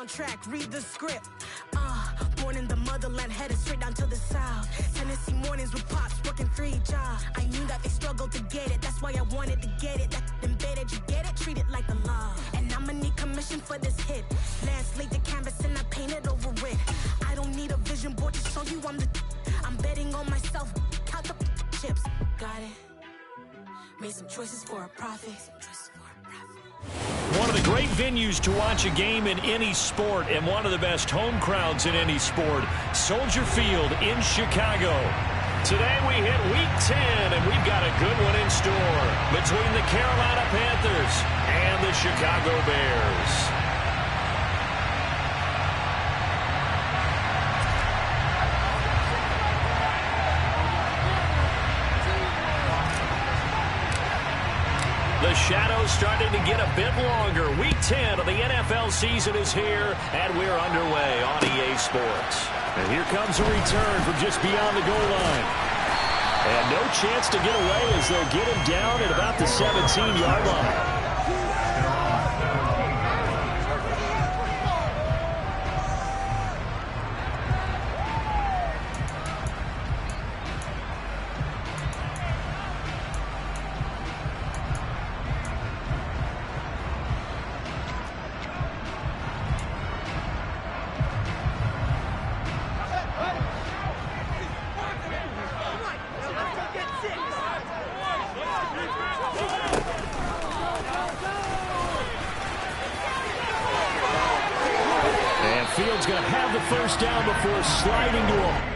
soundtrack, read the script. Born in the motherland, headed straight down to the south. Tennessee mornings with pops, working 3 jobs. I knew that they struggled to get it, that's why I wanted to get it. That embedded, you get it, treat it like the law. And I'ma need commission for this hit. Lance laid the canvas and I painted over it. I don't need a vision board to show you I'm betting on myself, count the chips. Got it. Made some choices for a profit. One of the great venues to watch a game in any sport and one of the best home crowds in any sport, Soldier Field in Chicago. Today we hit Week 10, and we've got a good one in store between the Carolina Panthers and the Chicago Bears. The shadow's starting to get a bit longer. Week 10 of the NFL season is here, and we're underway on EA Sports. And here comes a return from just beyond the goal line. And no chance to get away as they'll get him down at about the 17-yard line. Fields going to have the first down before sliding to him.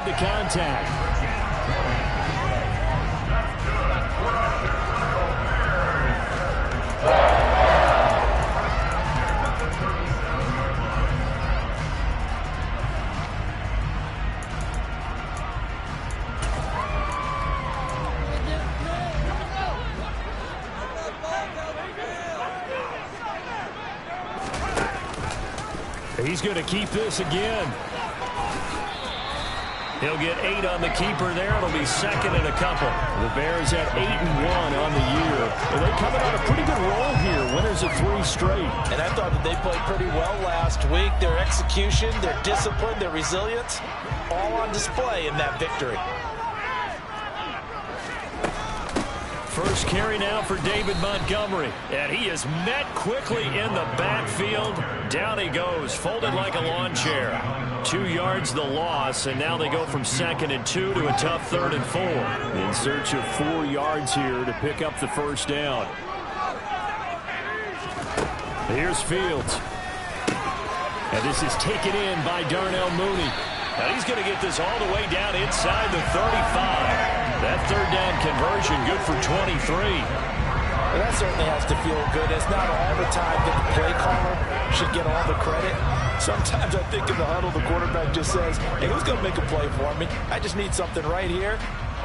The contact. He's going to keep this again. He'll get 8 on the keeper there. It'll be second and a couple. The Bears at 8-1 on the year. Well, they're coming on a pretty good roll here. Winners of 3 straight. And I thought that they played pretty well last week. Their execution, their discipline, their resilience, all on display in that victory. First carry now for David Montgomery. And he is met quickly in the backfield. Down he goes, folded like a lawn chair. 2 yards the loss, and now they go from 2nd and 2 to a tough 3rd and 4. In search of 4 yards here to pick up the first down. Here's Fields. And this is taken in by Darnell Mooney. Now he's going to get this all the way down inside the 35. That 3rd down conversion good for 23. Well, that certainly has to feel good. It's not all the time that the play caller should get all the credit. Sometimes I think in the huddle, the quarterback just says, hey, who's going to make a play for me? I just need something right here.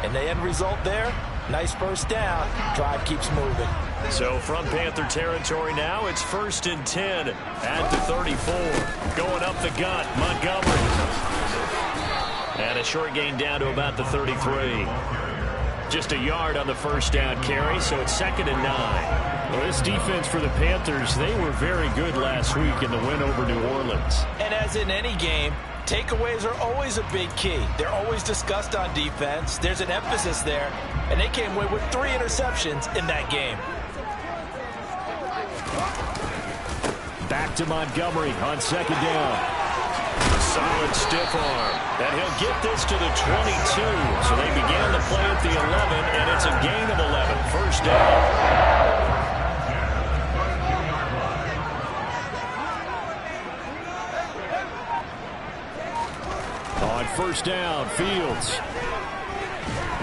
And the end result there, nice first down. Drive keeps moving. So from Panther territory now, it's 1st and 10 at the 34. Going up the gut, Montgomery. And a short gain down to about the 33. Just a yard on the first down carry, so it's 2nd and 9. Well, this defense for the Panthers, they were very good last week in the win over New Orleans. And as in any game, takeaways are always a big key. They're always discussed on defense. There's an emphasis there, and they came away with 3 interceptions in that game. Back to Montgomery on 2nd down. A solid stiff arm. And he'll get this to the 22. So they began the play at the 11, and it's a gain of 11. First down. On first down, Fields.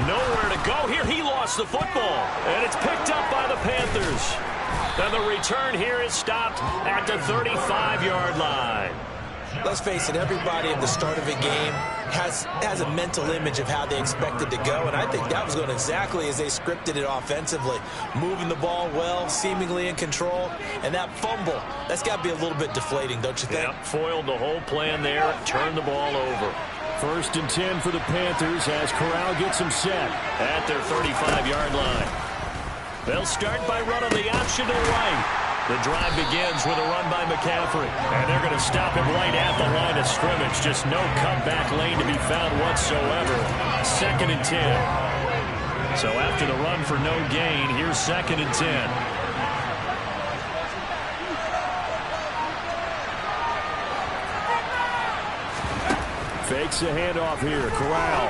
Nowhere to go here. He lost the football. And it's picked up by the Panthers. And the return here is stopped at the 35-yard line. Let's face it, everybody at the start of a game has a mental image of how they expect it to go, and I think that was going exactly as they scripted it offensively. Moving the ball well, seemingly in control, and that fumble, that's got to be a little bit deflating, don't you think? Yep, foiled the whole plan there, turned the ball over. 1st and 10 for the Panthers as Corral gets them set at their 35-yard line. They'll start by running the option to the right. The drive begins with a run by McCaffrey. And they're going to stop him right at the line of scrimmage. Just no cutback lane to be found whatsoever. 2nd and 10. So after the run for no gain, here's 2nd and 10. Fakes a handoff here. Corral.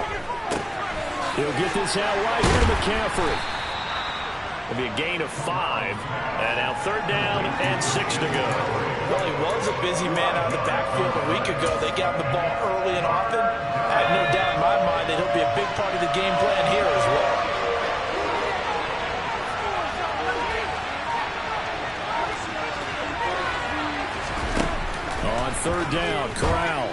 He'll get this out right here to McCaffrey. It'll be a gain of 5. And now 3rd down and 6 to go. Well, he was a busy man out of the backfield a week ago. They got the ball early and often. I have no doubt in my mind that he'll be a big part of the game plan here as well. On 3rd down, Corral.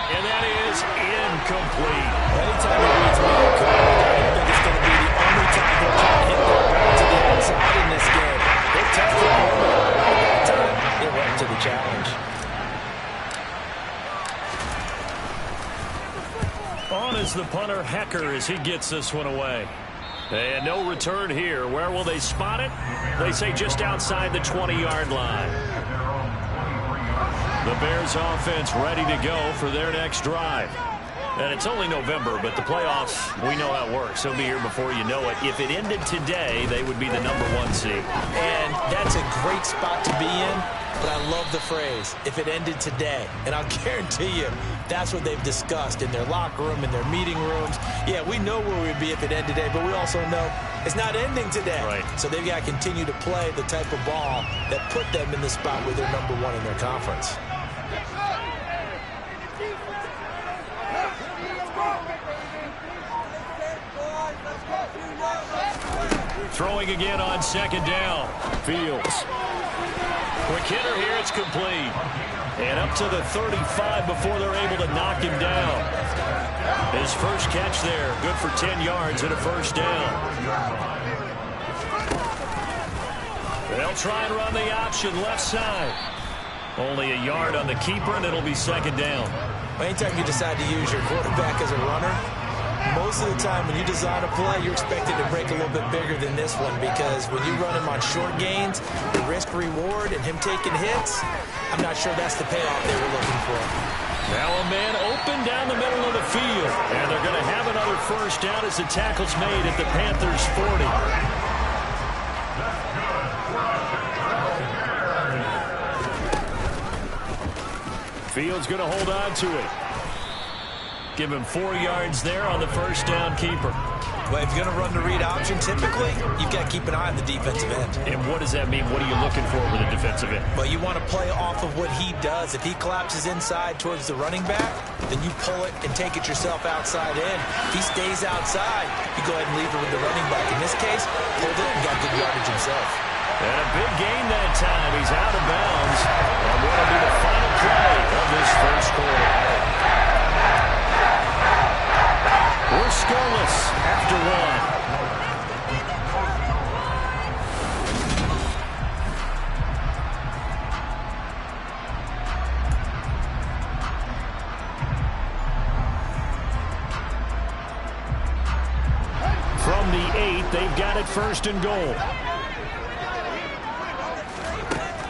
And that is incomplete. Anytime he reads me, I don't think it's going to be the only time they'll try to hit that ball to the outside in this game. They're testing him. That time, it went to the challenge. On is the punter, Hecker, as he gets this one away. And no return here. Where will they spot it? They say just outside the 20-yard line. The Bears offense ready to go for their next drive. And it's only November, but the playoffs, we know how it works. They'll be here before you know it. If it ended today, they would be the #1 seed. And that's a great spot to be in, but I love the phrase, if it ended today. And I'll guarantee you, that's what they've discussed in their locker room, in their meeting rooms. Yeah, we know where we'd be if it ended today, but we also know it's not ending today. Right. So they've got to continue to play the type of ball that put them in the spot where they're #1 in their conference. Throwing again on 2nd down. Fields. Quick hitter here, it's complete. And up to the 35 before they're able to knock him down. His first catch there, good for 10 yards and a first down. They'll try and run the option left side. Only a yard on the keeper, and it'll be 2nd down. Anytime you decide to use your quarterback as a runner, most of the time when you design a play, you're expected to break a little bit bigger than this one, because when you run him on short gains, the risk-reward and him taking hits, I'm not sure that's the payoff they were looking for. Now a man open down the middle of the field, and they're going to have another first down as the tackle's made at the Panthers' 40. Fields going to hold on to it. Give him 4 yards there on the first down keeper. Well, if you're going to run the read option, typically, you've got to keep an eye on the defensive end. And what does that mean? What are you looking for with a defensive end? Well, you want to play off of what he does. If he collapses inside towards the running back, then you pull it and take it yourself outside in. If he stays outside, you go ahead and leave it with the running back. In this case, pulled it and got good yardage himself. And a big gain that time. He's out of bounds. And what will be the final play of this first quarter? We're scoreless after 1. the 8. They've got it first and goal.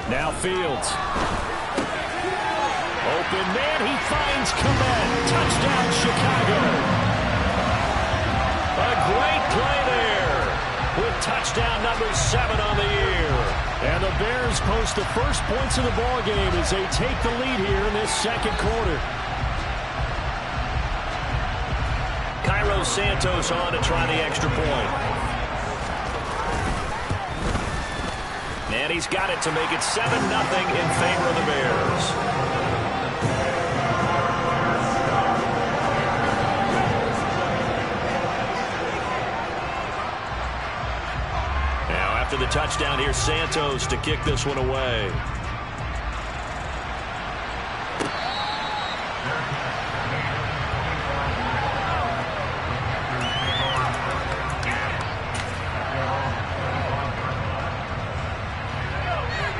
Now Fields. Open man, he finds Kmet. Touchdown, Chicago. A great play there with touchdown number 7 on the year. And the Bears post the first points of the ball game as they take the lead here in this second quarter. Cairo Santos on to try the extra point. And he's got it to make it 7-0 in favor of the Bears. After the touchdown, here's Santos to kick this one away.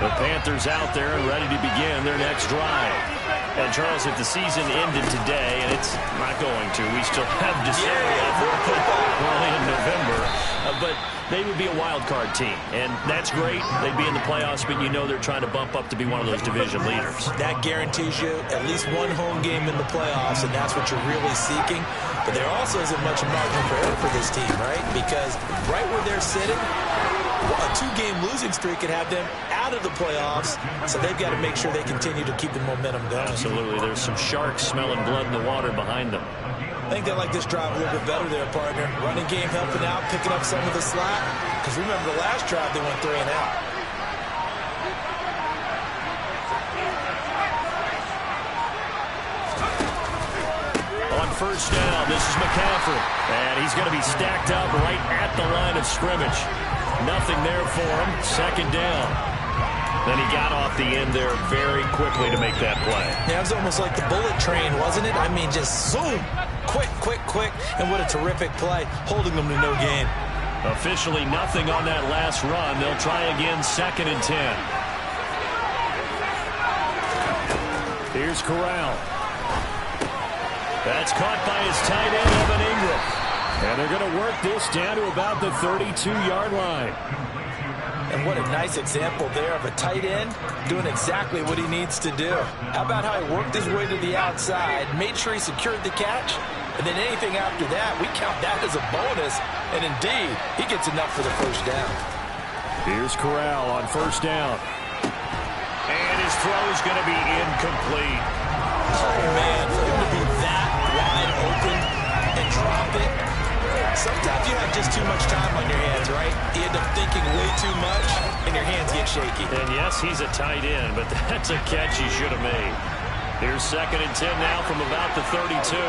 The Panthers out there and ready to begin their next drive. And Charles, if the season ended today, and it's not going to, we still have December left. We're only in November, but they would be a wild card team, and that's great. They'd be in the playoffs, but you know they're trying to bump up to be one of those division leaders. That guarantees you at least one home game in the playoffs, and that's what you're really seeking. But there also isn't much margin for error for this team, right? Because right where they're sitting, a 2-game losing streak could have them out of the playoffs, so they've got to make sure they continue to keep the momentum going. Absolutely. There's some sharks smelling blood in the water behind them. I think they like this drive a little bit better there, partner. Running game helping out, picking up some of the slack. Because remember the last drive, they went 3 and out. On first down, this is McCaffrey. And he's going to be stacked up right at the line of scrimmage. Nothing there for him. Second down. Then he got off the end there very quickly to make that play. Yeah, it was almost like the bullet train, wasn't it? I mean, just zoom. Quick, quick, quick. And what a terrific play, holding them to no gain. Officially nothing on that last run. They'll try again, 2nd and 10. Here's Corral. That's caught by his tight end, Evan Ingram. And they're going to work this down to about the 32-yard line. And what a nice example there of a tight end doing exactly what he needs to do. How about how he worked his way to the outside, made sure he secured the catch, and then anything after that, we count that as a bonus. And indeed, he gets enough for the first down. Here's Corral on first down. And his throw is going to be incomplete. Oh, man, for him to be that wide open and drop it. Sometimes you have just too much time on your hands, right? You end up thinking way too much, and your hands get shaky. And yes, he's a tight end, but that's a catch he should have made. Here's 2nd and 10 now from about the 32.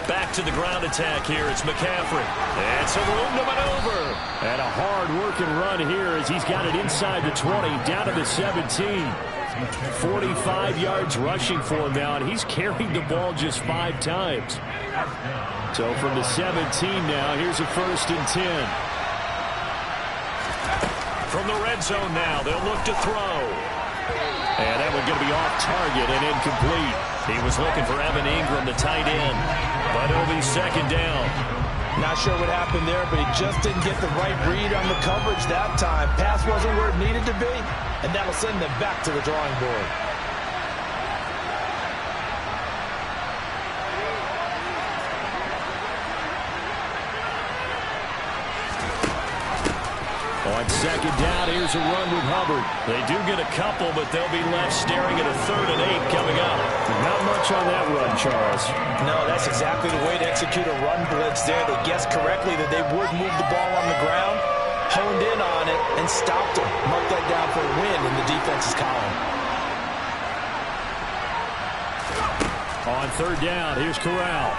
Back to the ground attack here. It's McCaffrey. And some room to maneuver. And a hard-working run here as he's got it inside the 20, down to the 17. 45 yards rushing for him now, and he's carried the ball just 5 times. So from the 17 now, here's a 1st and 10. From the red zone now, they'll look to throw. And that one's going to be off target and incomplete. He was looking for Evan Ingram, the tight end, but it'll be 2nd down. Not sure what happened there, but he just didn't get the right read on the coverage that time. Pass wasn't where it needed to be, and that'll send them back to the drawing board. On 2nd down, here's a run with Hubbard. They do get a couple, but they'll be left staring at a 3rd and 8 coming up. Not much on that run, Charles. No, that's exactly the way to execute a run blitz there. They guessed correctly that they would move the ball on the ground, honed in on it, and stopped them. Mark that down for a win in the defense's column. On 3rd down, here's Corral.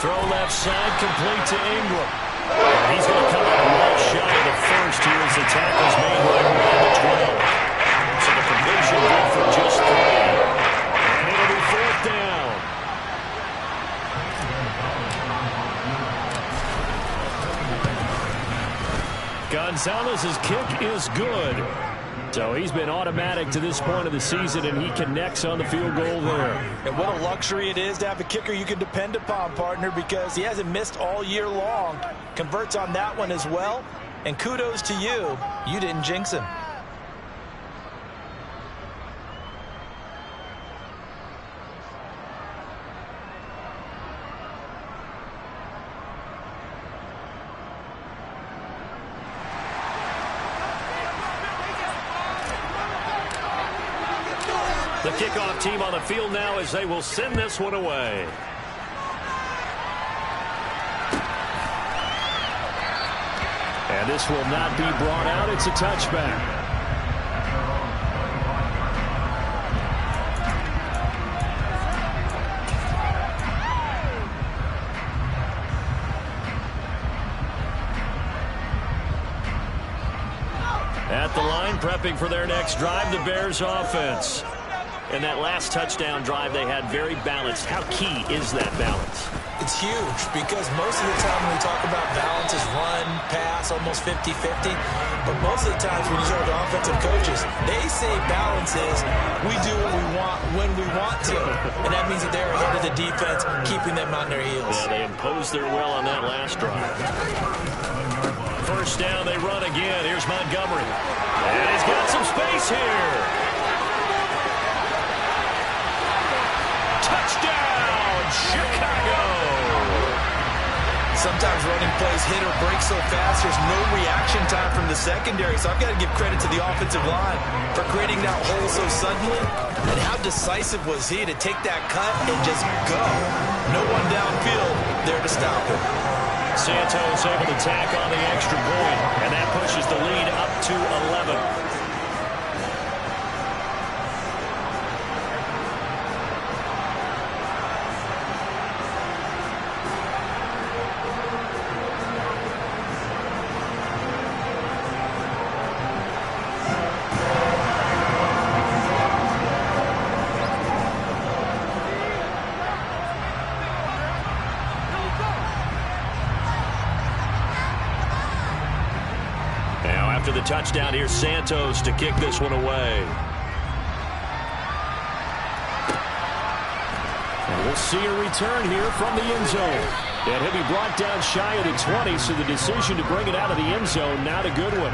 Throw left side, complete to Ingram. And he's going to come up well shy of the first here as the tackle's made right around the 12. So the conversion good for just 3. And it'll be 4th down. Gonzalez's kick is good. So he's been automatic to this point of the season, and he connects on the field goal there. And what a luxury it is to have a kicker you can depend upon, partner, because he hasn't missed all year long. Converts on that one as well. And kudos to you. You didn't jinx him. The kickoff team on the field now as they will send this one away. And this will not be brought out. It's a touchback. At the line, prepping for their next drive, the Bears offense. And that last touchdown drive they had very balanced. How key is that balance? It's huge because most of the time when we talk about balance is run, pass, almost 50-50. But most of the times when you talk to offensive coaches, they say balance is we do what we want when we want to. And that means that they're ahead of the defense, keeping them on their heels. Yeah, they imposed their will on that last drive. First down, they run again. Here's Montgomery. And he's got some space here. Touchdown, Chicago! Sometimes running plays hit or break so fast, there's no reaction time from the secondary. So I've got to give credit to the offensive line for creating that hole so suddenly. And how decisive was he to take that cut and just go? No one downfield there to stop him. Santos able to tack on the extra point, and that pushes the lead up to 11. After the touchdown, here's Santos to kick this one away. And we'll see a return here from the end zone. And he'll be brought down shy of the 20, so the decision to bring it out of the end zone, not a good one.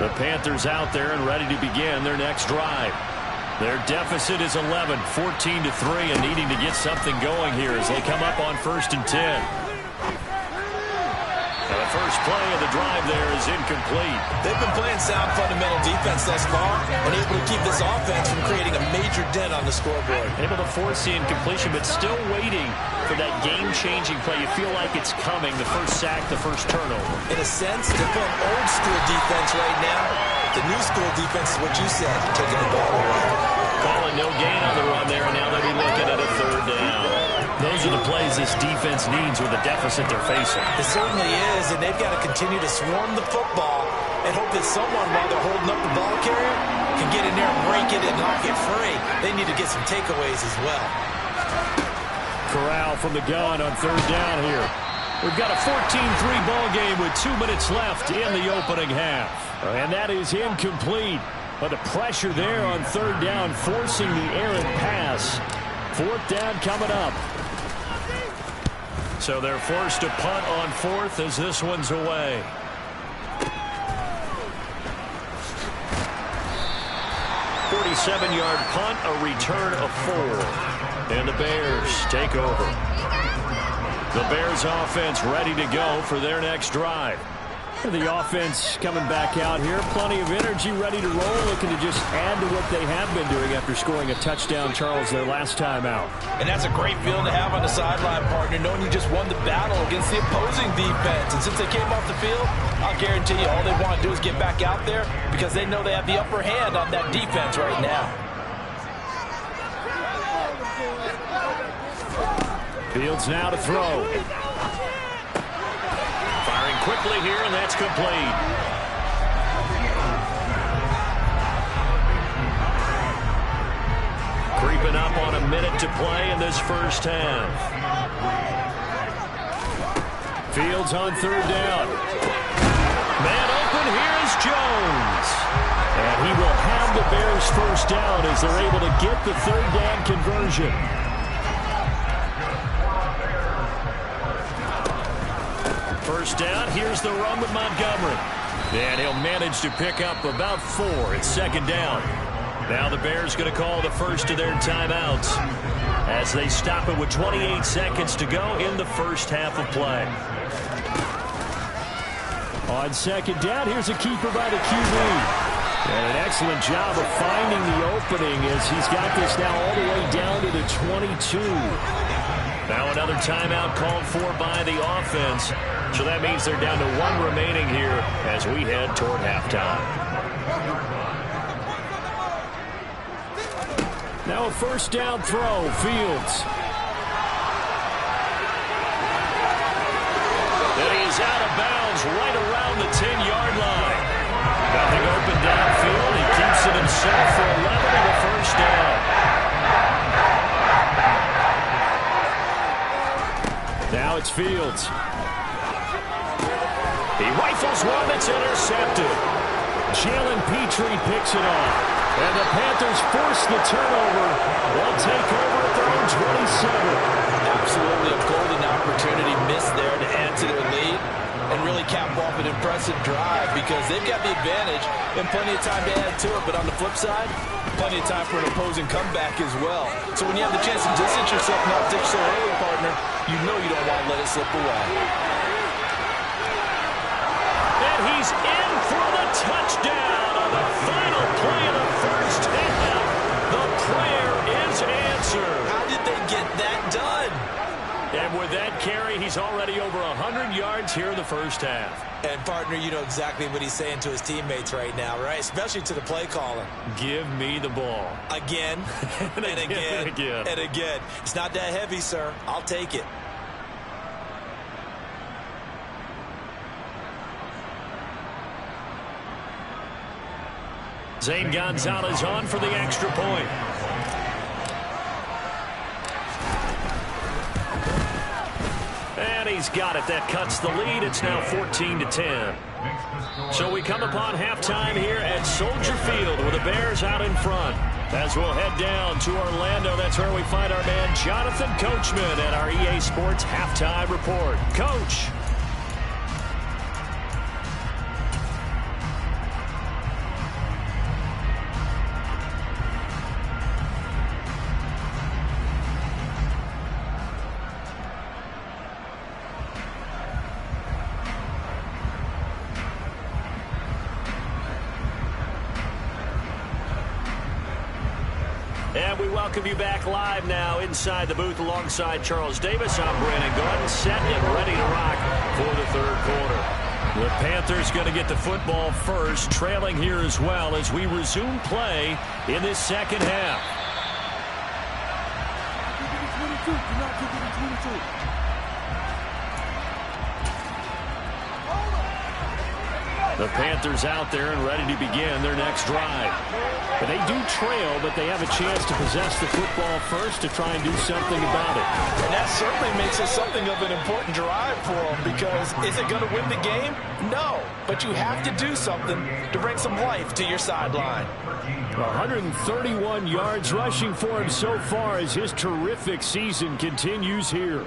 The Panthers out there and ready to begin their next drive. Their deficit is 11, 14-3, and needing to get something going here as they come up on 1st and 10. And the first play of the drive there is incomplete. They've been playing sound fundamental defense thus far and able to keep this offense from creating a major dent on the scoreboard. Able to force the incompletion, but still waiting for that game-changing play. You feel like it's coming, the first sack, the first turnover. In a sense, they're playing old-school defense right now. The new-school defense is what you said, taking the ball away. Calling no gain on the run there, and now they'll be looking at a 3rd down. Those are the plays this defense needs with the deficit they're facing. It certainly is, and they've got to continue to swarm the football and hope that someone, while they're holding up the ball carrier, can get in there and break it and knock it free. They need to get some takeaways as well. Corral from the gun on 3rd down here. We've got a 14-3 ball game with 2 minutes left in the opening half. And that is incomplete. But the pressure there on 3rd down, forcing the errant pass. 4th down coming up. So they're forced to punt on 4th as this one's away. .47-yard punt, a return of 4. And the Bears take over. The Bears offense ready to go for their next drive. The offense coming back out here. Plenty of energy, ready to roll, looking to just add to what they have been doing after scoring a touchdown, Charles, their last time out. And that's a great feeling to have on the sideline, partner, knowing you just won the battle against the opposing defense. And since they came off the field, I'll guarantee you all they want to do is get back out there because they know they have the upper hand on that defense right now. Fields now to throw. Firing quickly here, and that's complete. Creeping up on a minute to play in this first half. Fields on third down. Man open, here is Jones. And he will have the Bears first down as they're able to get the third down conversion. First down, here's the run with Montgomery. And he'll manage to pick up about 4 at second down. Now the Bears going to call the first of their timeouts as they stop it with 28 seconds to go in the first half of play. On second down, here's a keeper by the QB. And an excellent job of finding the opening as he's got this now all the way down to the 22. Now another timeout called for by the offense. So that means they're down to 1 remaining here as we head toward halftime. Now a first down throw, Fields. And he's out of bounds right around the 10-yard line. Nothing open downfield. He keeps it himself for 11 and a first down. Now it's Fields. He rifles one that's intercepted. Jalen Petrie picks it off. And the Panthers force the turnover. They'll take over at their own 27. Absolutely a golden opportunity missed there to add to their lead and really cap off an impressive drive because they've got the advantage and plenty of time to add to it. But on the flip side, plenty of time for an opposing comeback as well. So when you have the chance to distance yourself and not ditch so early, partner, you know you don't want to let it slip away. And he's in for the touchdown on the final play of the first half. The prayer is answered. How did they get that done? And with that carry, he's already over 100 yards here in the first half. And, partner, you know exactly what he's saying to his teammates right now, right? Especially to the play caller. Give me the ball. Again, and again, and again. It's not that heavy, sir. I'll take it. Zane Gonzalez on for the extra point. And he's got it. That cuts the lead. It's now 14-10. So we come upon halftime here at Soldier Field with the Bears out in front. As we'll head down to Orlando, that's where we find our man Jonathan Coachman at our EA Sports Halftime Report. Coach. And we welcome you back live now inside the booth alongside Charles Davis. I'm Brandon Gordon, set and ready to rock for the third quarter. The Panthers going to get the football first, trailing here as well as we resume play in this second half. The Panthers out there and ready to begin their next drive. But they do trail, but they have a chance to possess the football first to try and do something about it. And that certainly makes it something of an important drive for them because is it going to win the game? No, but you have to do something to bring some life to your sideline. 131 yards rushing for him so far as his terrific season continues here.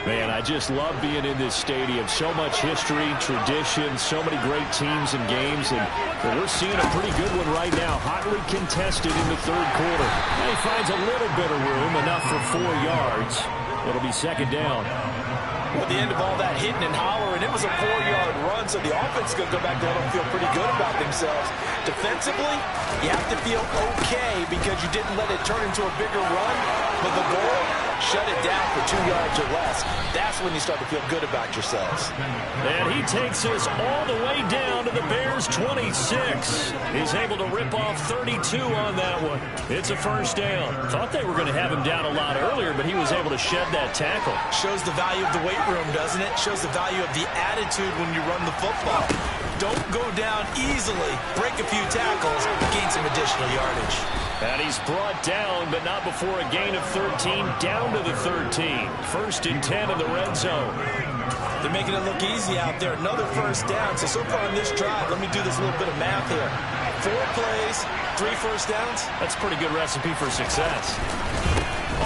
Man, I just love being in this stadium. So much history, tradition, so many great teams and games. And we're seeing a pretty good one right now. Hotly contested in the third quarter. And he finds a little bit of room, enough for 4 yards. It'll be second down. Well, at the end of all that hitting and hollering, it was a 4-yard run, so the offense is going to go back there and feel pretty good about themselves. Defensively, you have to feel okay because you didn't let it turn into a bigger run. But the goal, shut it down for 2 yards or less. That's when you start to feel good about yourselves. And he takes us all the way down to the Bears' 26. He's able to rip off 32 on that one. It's a first down. Thought they were going to have him down a lot earlier, but he was able to shed that tackle. Shows the value of the weight room, doesn't it? Shows the value of the attitude when you run the football. don't go down easily. Break a few tackles, gain some additional yardage. And he's brought down, but not before a gain of 13, down to the 13. 1st and 10 in the red zone. They're making it look easy out there. Another first down. So far on this drive, let me do this little bit of math here. 4 plays, 3 first downs. That's a pretty good recipe for success.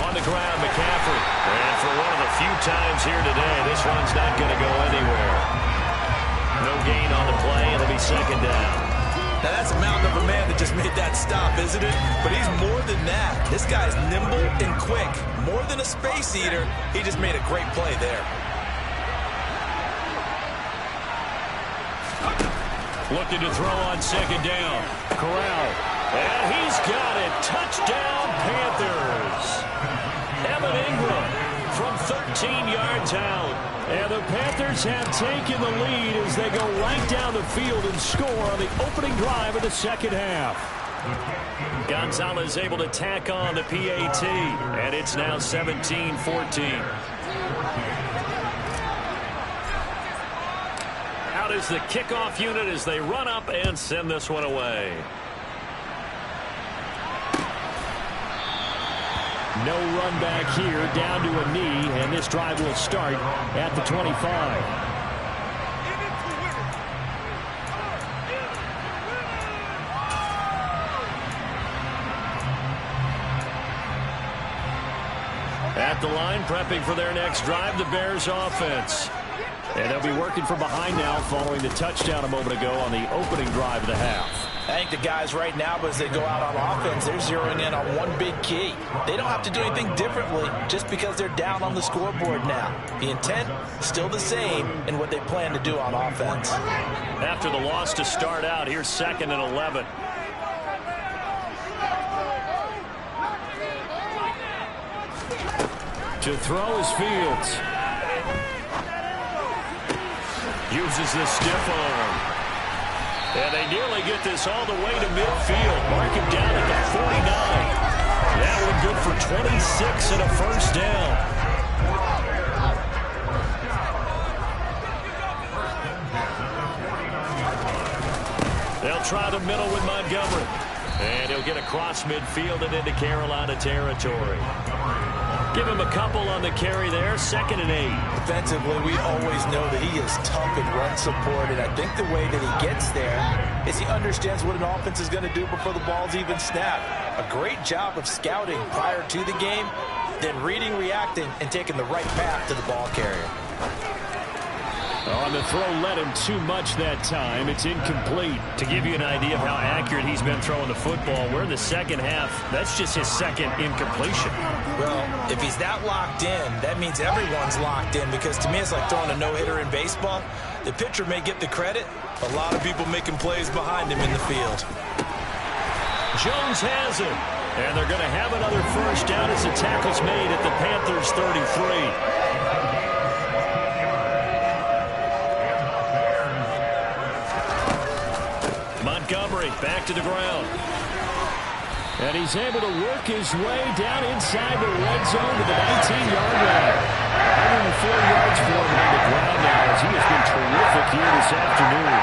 On the ground, McCaffrey. And for one of the few times here today, this one's not going to go anywhere. No gain on the play. It'll be 2nd down. Now, that's a mountain of a man that just made that stop, isn't it? But he's more than that. This guy's nimble and quick. More than a space eater, he just made a great play there. Looking to throw on 2nd down. Corral. And he's got it. Touchdown, Panthers. Evan Ingram from 13 yards out. And the Panthers have taken the lead as they go right down the field and score on the opening drive of the 2nd half. Gonzalez able to tack on the PAT. And it's now 17-14. Out is the kickoff unit as they run up and send this one away. No run back here, down to a knee, and this drive will start at the 25. At the line, prepping for their next drive, the Bears offense. And they'll be working from behind now following the touchdown a moment ago on the opening drive of the half. I think the guys right now, as they go out on offense, they're zeroing in on one big key. They don't have to do anything differently just because they're down on the scoreboard now. The intent is still the same in what they plan to do on offense. After the loss to start out, here's 2nd and 11. To throw is Fields. Uses the stiff arm. And they nearly get this all the way to midfield. Mark him down at the 49. That one good for 26 and a 1st down. They'll try the middle with Montgomery. And he'll get across midfield and into Carolina territory. Give him a couple on the carry there. 2nd and 8. Defensively, we always know that he is tough and run support, and I think the way that he gets there is he understands what an offense is going to do before the ball's even snapped. A great job of scouting prior to the game, then reading, reacting, and taking the right path to the ball carrier. On the throw, led him too much that time. It's incomplete. To give you an idea of how accurate he's been throwing the football, we're in the 2nd half. That's just his 2nd incompletion. Well, if he's that locked in, that means everyone's locked in, because to me it's like throwing a no-hitter in baseball. The pitcher may get the credit. A lot of people making plays behind him in the field. Jones has it. And they're going to have another 1st down as the tackle's made at the Panthers' 33. Montgomery back to the ground. And he's able to work his way down inside the red zone to the 19-yard line. 104 yards for him on the ground now as he has been terrific here this afternoon.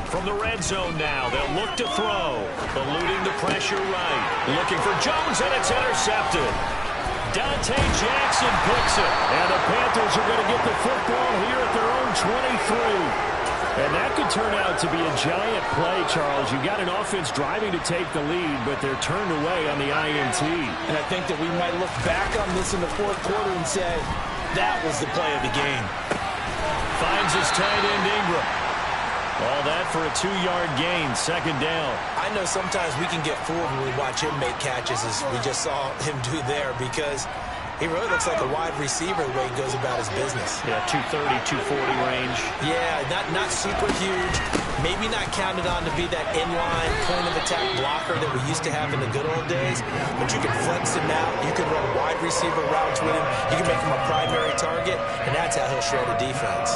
From the red zone now, they'll look to throw. Eluding the pressure right. Looking for Jones, and it's intercepted. Dante Jackson picks it. And the Panthers are going to get the football here at their own 23. And that could turn out to be a giant play, Charles. You've got an offense driving to take the lead, but they're turned away on the INT. And I think that we might look back on this in the 4th quarter and say, that was the play of the game. Finds his tight end Ingram. All that for a 2-yard gain, 2nd down. I know sometimes we can get fooled when we watch him make catches, as we just saw him do there, because he really looks like a wide receiver the way he goes about his business. Yeah, 230, 240 range. Yeah, not super huge. Maybe not counted on to be that inline point-of-attack blocker that we used to have in the good old days. But you can flex him out. You can run wide receiver routes with him. You can make him a primary target, and that's how he'll shred a defense.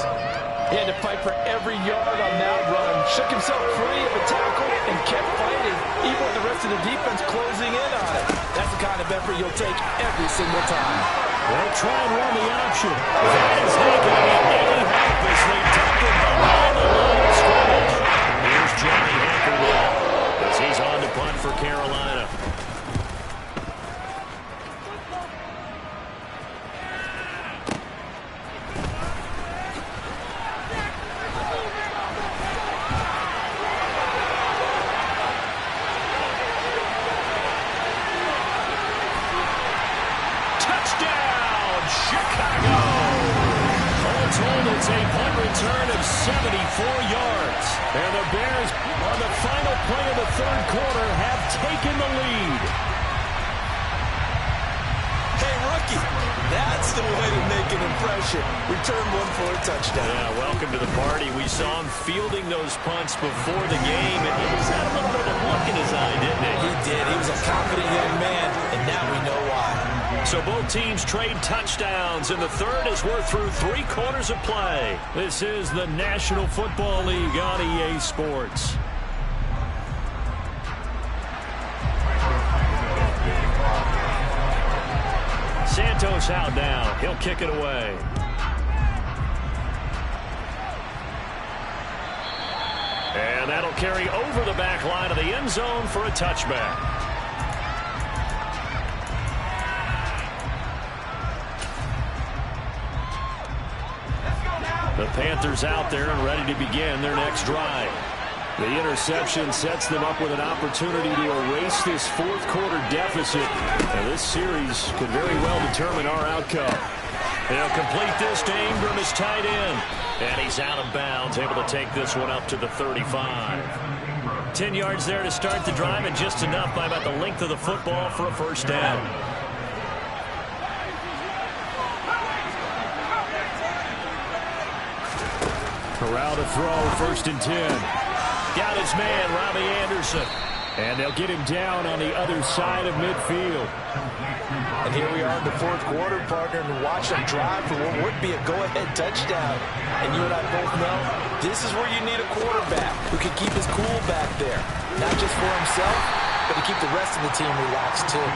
He had to fight for every yard on that run. Shook himself free of a tackle and kept fighting, even with the rest of the defense closing in on it. That's the kind of effort you'll take every single time. They'll try and run the option. That is not going to get any help as they tuck him behind the line of scrimmage. Here's Johnny Hekker now as he's on to punt for Carolina. It's a punt return of 74 yards. And the Bears, on the final play of the third quarter, have taken the lead. Hey, rookie, that's the way to make an impression. Return one for a touchdown. Yeah, welcome to the party. We saw him fielding those punts before the game, and he just had a little bit of a look in his eye, didn't he? He did. He was a confident young man, and now we know why. So both teams trade touchdowns, and the third as we're through 3 quarters of play. This is the National Football League on EA Sports. Santos out now. He'll kick it away. And that'll carry over the back line of the end zone for a touchback. The Panthers out there and ready to begin their next drive. The interception sets them up with an opportunity to erase this fourth quarter deficit. And this series could very well determine our outcome. They'll complete this to Ingram as tight end. And he's out of bounds, able to take this one up to the 35. 10 yards there to start the drive, and just enough by about the length of the football for a first down. Corral to throw, 1st and 10. Got his man, Robbie Anderson. And they'll get him down on the other side of midfield. And here we are in the fourth quarter, partner, and watch them drive for what would be a go-ahead touchdown. And you and I both know this is where you need a quarterback who can keep his cool back there. Not just for himself, but to keep the rest of the team relaxed too.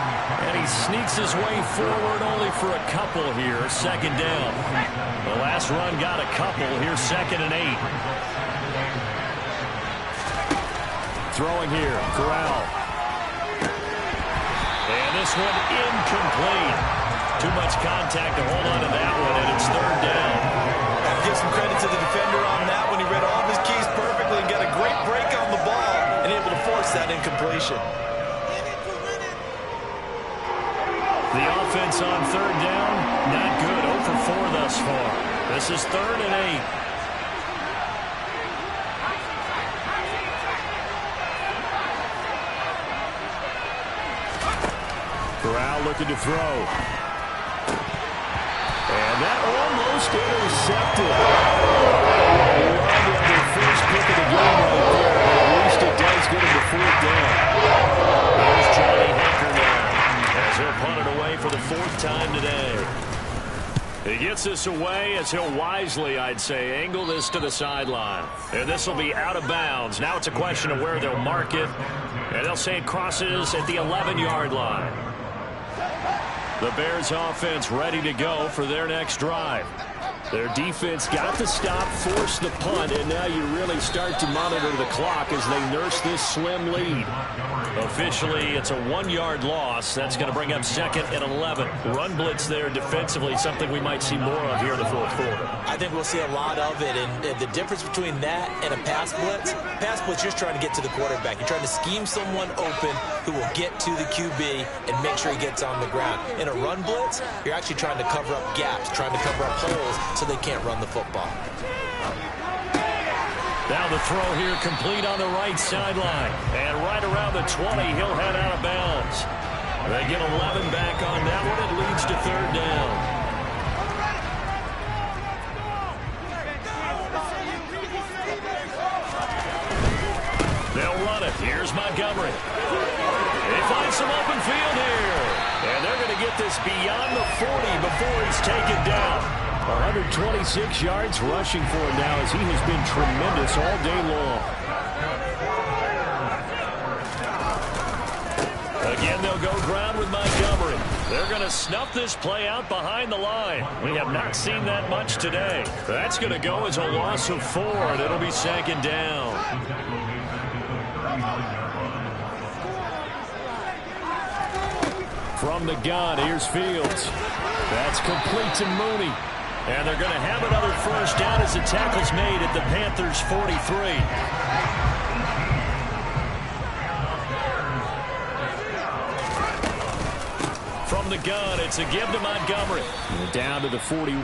And he sneaks his way forward only for a couple here, 2nd down. The last run got a couple. Here's 2nd and 8. Throwing here, Corral. And this one incomplete. Too much contact to hold on to that one, and it's 3rd down. I'll give some credit to the defender on that one. He read all of his keys perfectly and got a great break on the ball and able to force that incompletion. The offense on 3rd down, not good. 0 for 4 thus far. This is 3rd and 8. Corral looking to throw. And that almost intercepted. The first pick of the game right there. At least it does get him to 4th down. There's Johnny Hekker now as he'll punt it away for the 4th time today. He gets this away as he'll wisely, I'd say, angle this to the sideline. And this will be out of bounds. Now it's a question of where they'll mark it. And they'll say it crosses at the 11-yard line. The Bears offense ready to go for their next drive. Their defense got to stop, force the punt, and now you really start to monitor the clock as they nurse this slim lead. Officially, it's a 1-yard loss. That's going to bring up 2nd and 11. Run blitz there defensively, something we might see more of here in the fourth quarter. I think we'll see a lot of it, and the difference between that and a pass blitz, you're just trying to get to the quarterback. You're trying to scheme someone open who will get to the QB and make sure he gets on the ground. In a run blitz, you're actually trying to cover up gaps, trying to cover up holes so they can't run the football. Now the throw here complete on the right sideline. And right around the 20, he'll head out of bounds. They get 11 back on that one. It leads to 3rd down. They'll run it. Here's Montgomery. He finds some open field here. And they're going to get this beyond the 40 before he's taken down. 126 yards rushing for him now as he has been tremendous all day long. Again, they'll go ground with Montgomery. They're going to snuff this play out behind the line. We have not seen that much today. That's going to go as a loss of 4, and it'll be 2nd down. From the gun, here's Fields. That's complete to Mooney. And they're going to have another first down as the tackle's made at the Panthers' 43. From the gun, it's a give to Montgomery. Down to the 41.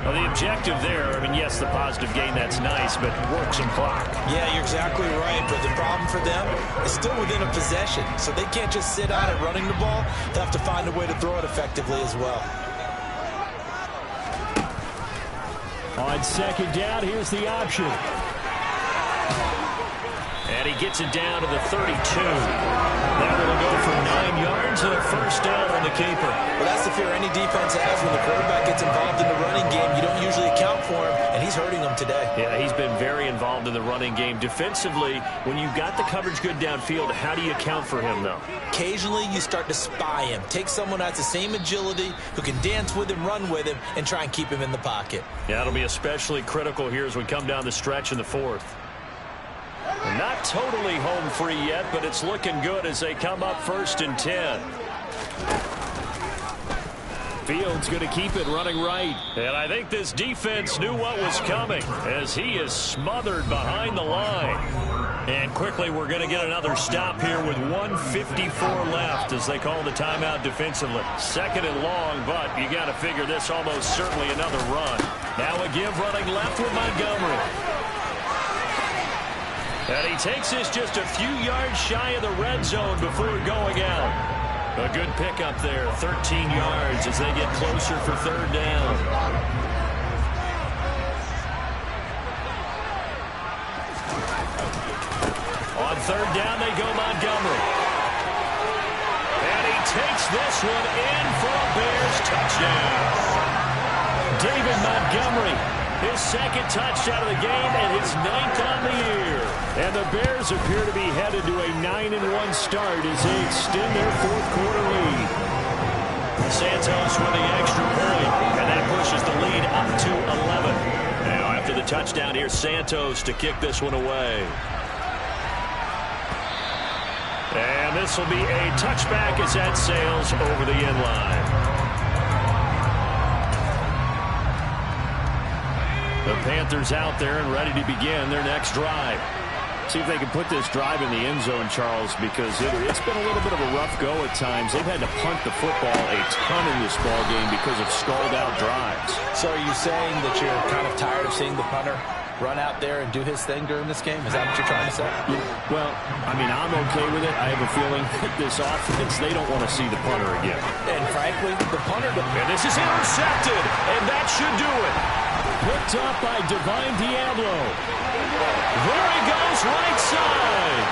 Well, the objective there, I mean, yes, the positive gain, that's nice, but work some clock. Yeah, you're exactly right, but the problem for them is still within a possession, so they can't just sit on it running the ball. They'll have to find a way to throw it effectively as well. On 2nd down, here's the option. And he gets it down to the 32. That will go for 9 yards and a first down on the keeper. Well, that's the fear any defense has when the quarterback gets involved in the running game. You don't usually account for him, and he's hurting them today. Yeah, he's been very involved in the running game. Defensively, when you've got the coverage good downfield, how do you account for him, though? Occasionally, you start to spy him. Take someone who has the same agility, who can dance with him, run with him, and try and keep him in the pocket. Yeah, it'll be especially critical here as we come down the stretch in the 4th. Not totally home free yet, but it's looking good as they come up 1st and 10. Fields going to keep it running right. And I think this defense knew what was coming as he is smothered behind the line. And quickly we're going to get another stop here with 1:54 left as they call the timeout defensively. 2nd and long, but you got to figure this almost certainly another run. Now a give running left with Montgomery. And he takes this just a few yards shy of the red zone before going out. A good pickup there, 13 yards as they get closer for 3rd down. On 3rd down, they go Montgomery. And he takes this one in for a Bears touchdown. David Montgomery, his 2nd touchdown of the game and his 9th on the year. And the Bears appear to be headed to a 9-1 start as they extend their 4th quarter lead. Santos with the extra point, and that pushes the lead up to 11. Now after the touchdown, here's Santos to kick this one away. And this will be a touchback as that sails over the end line. The Panthers out there and ready to begin their next drive. See if they can put this drive in the end zone, Charles, because it's been a little bit of a rough go at times. They've had to punt the football a ton in this ball game because of stalled-out drives. So are you saying that you're kind of tired of seeing the punter run out there and do his thing during this game? Is that what you're trying to say? Yeah, well, I mean, I'm okay with it. I have a feeling that this offense, they don't want to see the punter again. And frankly, the punter... And this is intercepted, and that should do it. Picked up by Divine Diablo. There he goes, right side.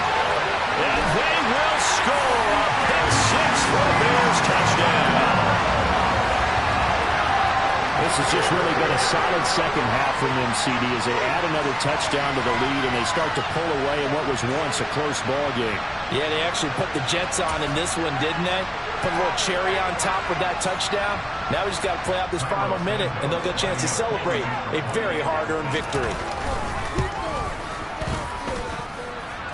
And they will score a pick 6 for the Bears touchdown. This has just really been a solid second half from them, CD, as they add another touchdown to the lead and they start to pull away in what was once a close ball game. Yeah, they actually put the Jets on in this one, didn't they? Put a little cherry on top with that touchdown. Now we just got to play out this final minute, and they'll get a chance to celebrate a very hard-earned victory.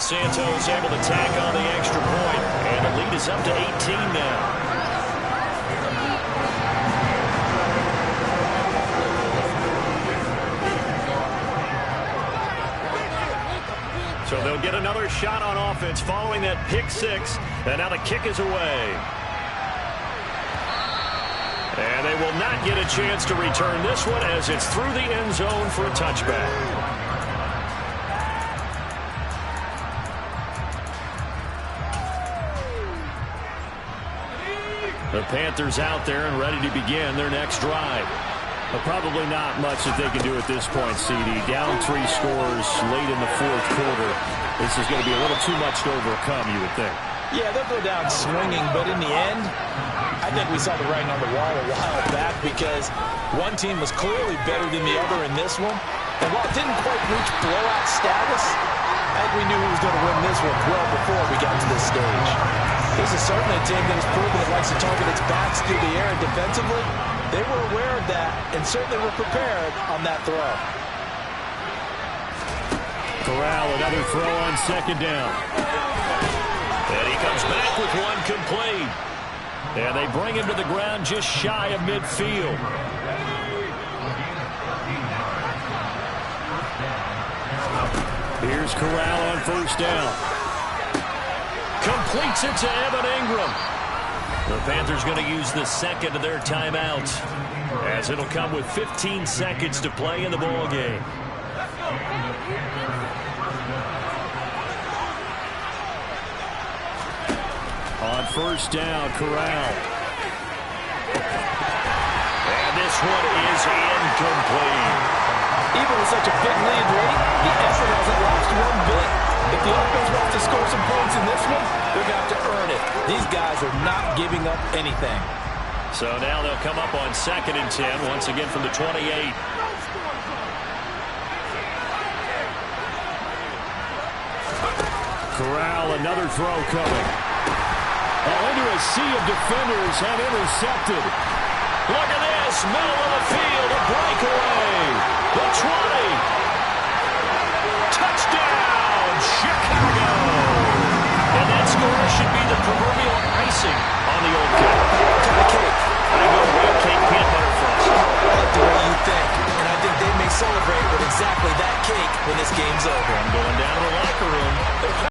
Santos able to tack on the extra point, and the lead is up to 18 now. So they'll get another shot on offense following that pick 6, and now the kick is away. And they will not get a chance to return this one as it's through the end zone for a touchback. The Panthers out there and ready to begin their next drive. But probably not much that they can do at this point, CD. Down 3 scores late in the 4th quarter. This is going to be a little too much to overcome, you would think. Yeah, they'll go down swinging, but in the end, I think we saw the writing on the wall a while back because one team was clearly better than the other in this one. And while it didn't quite reach blowout status, I think we knew who was going to win this one well before we got to this stage. This is certainly a team that has proven it likes to target its backs through the air, and defensively, they were aware of that and certainly were prepared on that throw. Corral, another throw on second down. And he comes back with one complete. And they bring him to the ground just shy of midfield. Here's Corral on first down. Completes it to Evan Ingram. The Panthers going to use the second of their timeout, as it'll come with 15 seconds to play in the ball game. On first down, Corral. And this one is incomplete. Even with such a big lead late, the effort hasn't lost one bit. If the offense wants to score some points in this one, they're going to have to earn it. These guys are not giving up anything. So now they'll come up on 2nd and 10, once again from the 28. Corral, another throw coming. Into a sea of defenders and intercepted. Look at this, middle of the field, a breakaway. The 20.